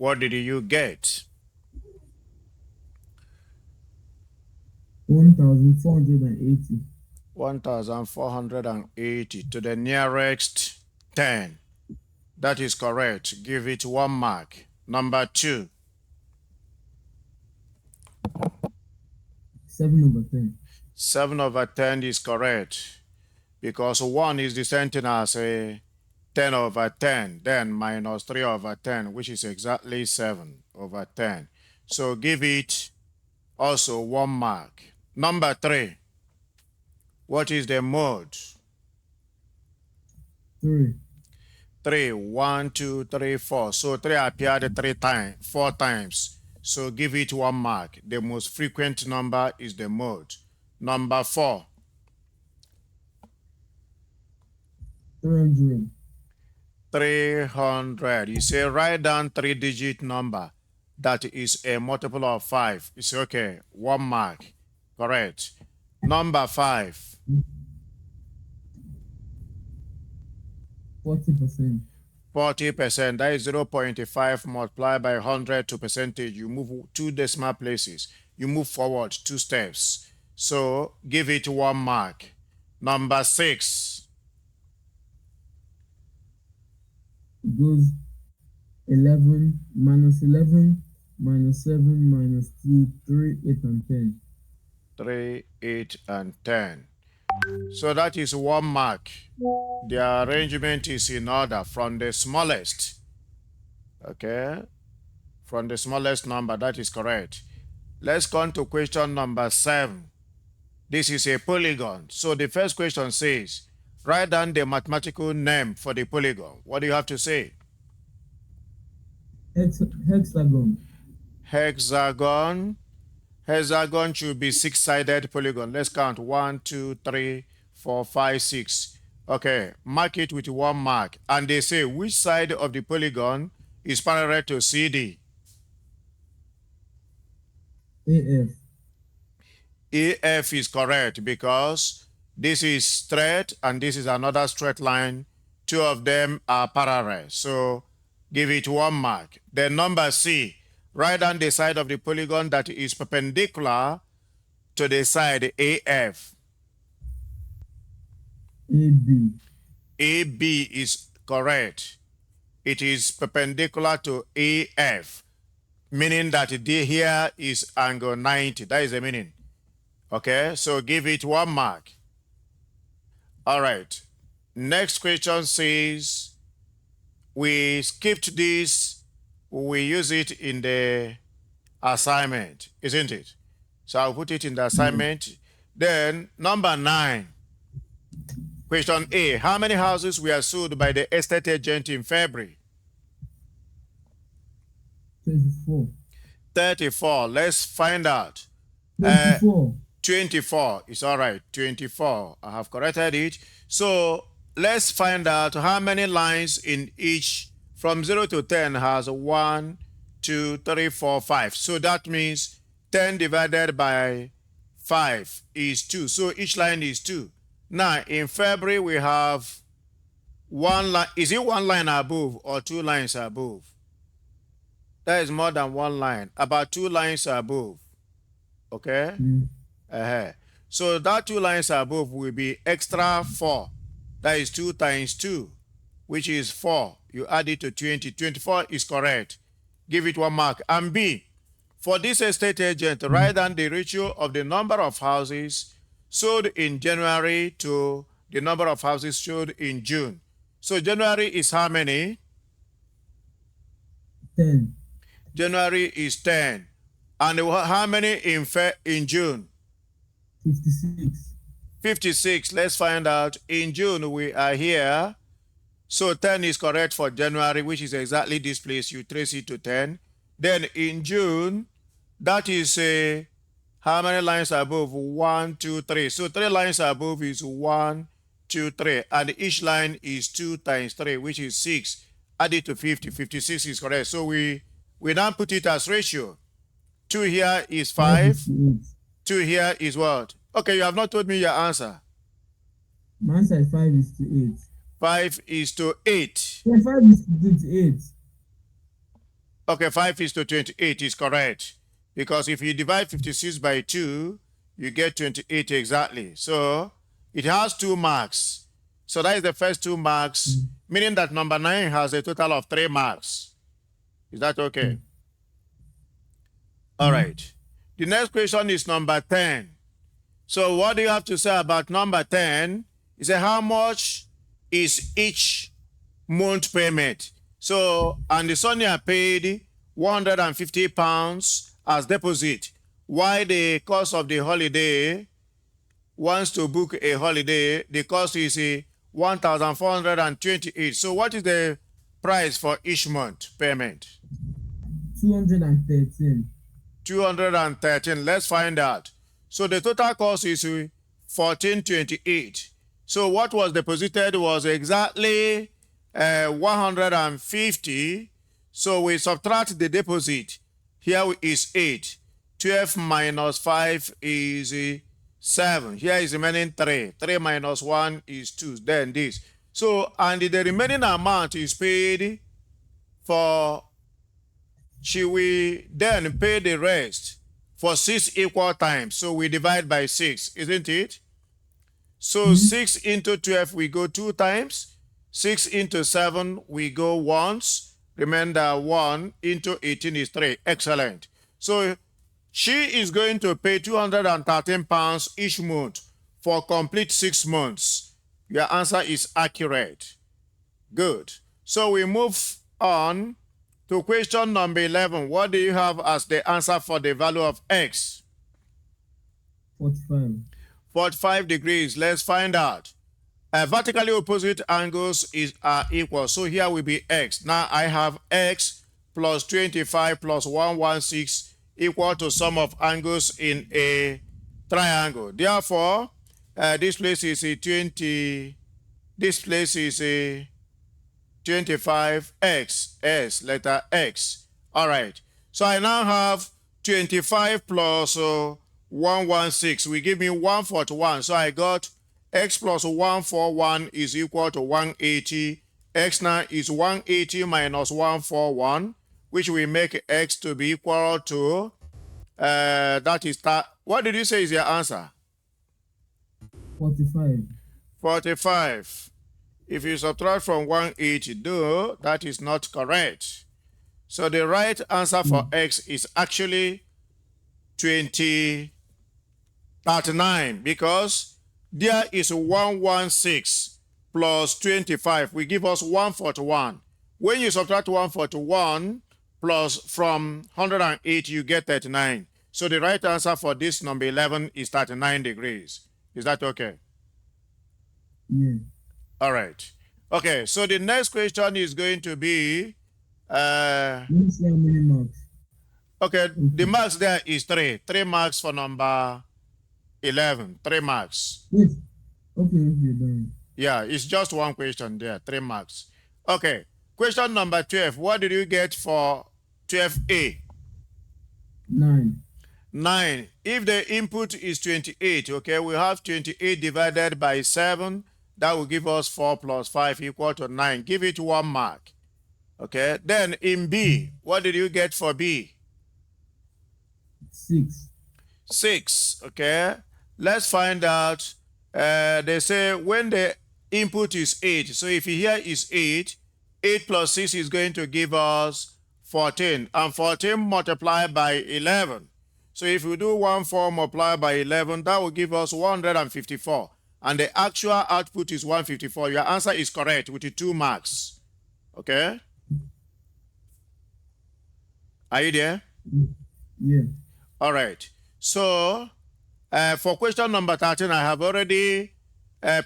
What did you get? 1,480. 1,480 to the nearest 10. That is correct. Give it 1 mark. Number 2. 7/10. 7/10 is correct because 1 is the same thing as a 10/10, then minus 3/10, which is exactly 7/10. So give it also 1 mark. Number 3. What is the mode? 3. 3. 1, 2, 3, 4. So 3 appeared 4 times. So give it 1 mark. The most frequent number is the mode. Number 4. 300. 300. You say write down 3-digit number that is a multiple of 5. It's okay. 1 mark. Correct. Number 5. 40%. 40%. That is 0.5 multiplied by 100 to percentage. You move 2 decimal places. You move forward 2 steps. So give it 1 mark. Number 6. It goes 11 -11 -7 -2 3 8 and 10. 3, 8, and 10. So that is 1 mark. The arrangement is in order from the smallest. Okay. From the smallest number. That is correct. Let's come to question number 7. This is a polygon. So the first question says, write down the mathematical name for the polygon. What do you have to say? Hexagon. Hexagon. Hexagon should be 6-sided polygon. Let's count 1, 2, 3, 4, 5, 6. Okay, mark it with 1 mark. And they say which side of the polygon is parallel to CD? AF. AF is correct because this is straight and this is another straight line. 2 of them are parallel. So give it 1 mark. Then number C, write down the side of the polygon that is perpendicular to the side AF. AB. AB is correct. It is perpendicular to AF, meaning that here is angle 90. That is the meaning. Okay, so give it 1 mark. All right. Next question says, we skipped this. We use it in the assignment, isn't it? So I'll put it in the assignment. Then number 9. Question A, how many houses were sold by the estate agent in February? 24. 34. Let's find out. 24. 24 is all right. 24. I have corrected it. So let's find out how many lines in each from 0 to 10 has 1, 2, 3, 4, 5. So that means 10 divided by 5 is 2. So each line is 2. Now in February we have 1 line. Is it 1 line above or 2 lines above? That is more than 1 line. About 2 lines above. Okay? So that 2 lines above will be extra 4. That is 2 times 2, which is 4. You add it to 20. 24 is correct. Give it 1 mark. And B, for this estate agent, write down the ratio of the number of houses sold in January to the number of houses sold in June. So January is how many? 10. January is 10. And how many in June? 56. 56. Let's find out. In June, we are here. So 10 is correct for January, which is exactly this place. You trace it to 10. Then in June, that is how many lines above? 1, 2, 3. So 3 lines above is 1, 2, 3. And each line is 2 times 3, which is 6. Add it to 50. 56 is correct. So we now put it as ratio. 2 here is 5. 2 here is what? Okay, you have not told me your answer. My answer is 5 is to 8. 5 is to 8. Yeah, 5 is to 8. Okay, 5 is to 28 is correct. Because if you divide 56 by 2, you get 28 exactly. So it has 2 marks. So that is the first 2 marks, meaning that number 9 has a total of 3 marks. Is that okay? All right. The next question is number 10. So what do you have to say about number 10? You say how much is each month payment? So, and the Sonia paid 150 pounds as deposit. Why the cost of the holiday wants to book a holiday, the cost is 1,428. So what is the price for each month payment? 213. 213. Let's find out. So the total cost is 1428. So what was deposited was exactly 150. So we subtract the deposit. Here is 8. 12 minus 5 is 7. Here is remaining 3. 3 minus 1 is 2. Then this. So, and the remaining amount is paid for, she will then pay the rest for 6 equal times. So we divide by 6, isn't it? So 6 into 12, we go 2 times. 6 into 7, we go once. Remember, 1 into 18 is 3. Excellent. So she is going to pay 213 pounds each month for complete 6 months. Your answer is accurate. Good. So we move on to question number 11. What do you have as the answer for the value of x? 45. 45 degrees. Let's find out. Vertically opposite angles are equal. So here will be x. Now I have x plus 25 plus 116 equal to sum of angles in a triangle. Therefore, this place is a 20. This place is a 25x, s, letter x. All right. So I now have 25 plus 116 will give me 141. So I got x plus 141 is equal to 180. X now is 180 minus 141, which will make x to be equal to, that is, what did you say is your answer? 45. 45. If you subtract from 180, though, that is not correct. So the right answer for x is actually 39, because there is 116 plus 25 will give us 141. When you subtract 141 plus from 108, you get 39. So the right answer for this number 11 is 39 degrees. Is that okay? Yeah. All right. Okay, so the next question is going to be, Let me see how many marks. okay, the marks there is 3. 3 marks for number 11. 3 marks. Wait. Okay, done. Yeah, it's just one question there, 3 marks. Okay, question number 12. What did you get for 12A? 9. 9. If the input is 28, okay, we have 28 divided by 7. That will give us 4 plus 5 equal to 9. Give it 1 mark. Okay, then in B, what did you get for B? 6. 6, okay. Let's find out. They say when the input is 8, so if here is 8, 8 plus 6 is going to give us 14, and 14 multiplied by 11. So if we do 14 multiplied by 11, that will give us 154. And the actual output is 154. Your answer is correct with the 2 marks. Okay? Are you there? Yeah. All right. So for question number 13, I have already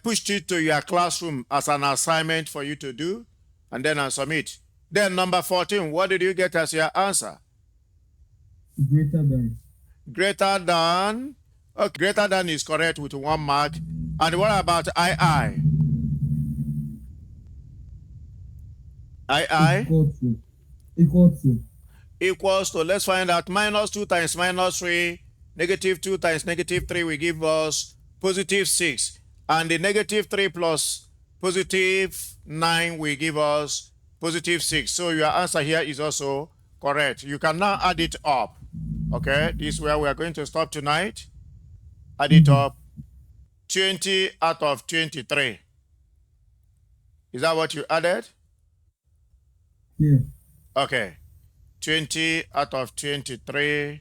pushed it to your classroom as an assignment for you to do, and then I'll submit. Then number 14, what did you get as your answer? Greater than. Greater than. Okay, greater than is correct with 1 mark. And what about II? II? Equal to. Equal to. Equals to, let's find out, minus 2 times minus 3, negative 2 times negative 3 will give us positive 6. And the negative 3 plus positive 9 will give us positive 6. So your answer here is also Correct. You can now add it up. Okay, this is where we are going to stop tonight. Add it up. 20 out of 23. Is that what you added? Yeah. Okay. 20 out of 23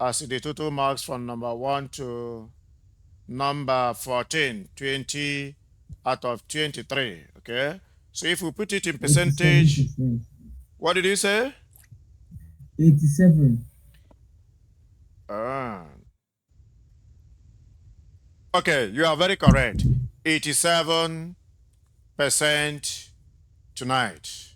as the total marks from number 1 to number 14. 20 out of 23. Okay. So if we put it in percentage, 87%. what did you say? 87. Ah. Okay, you are very correct. 87% tonight.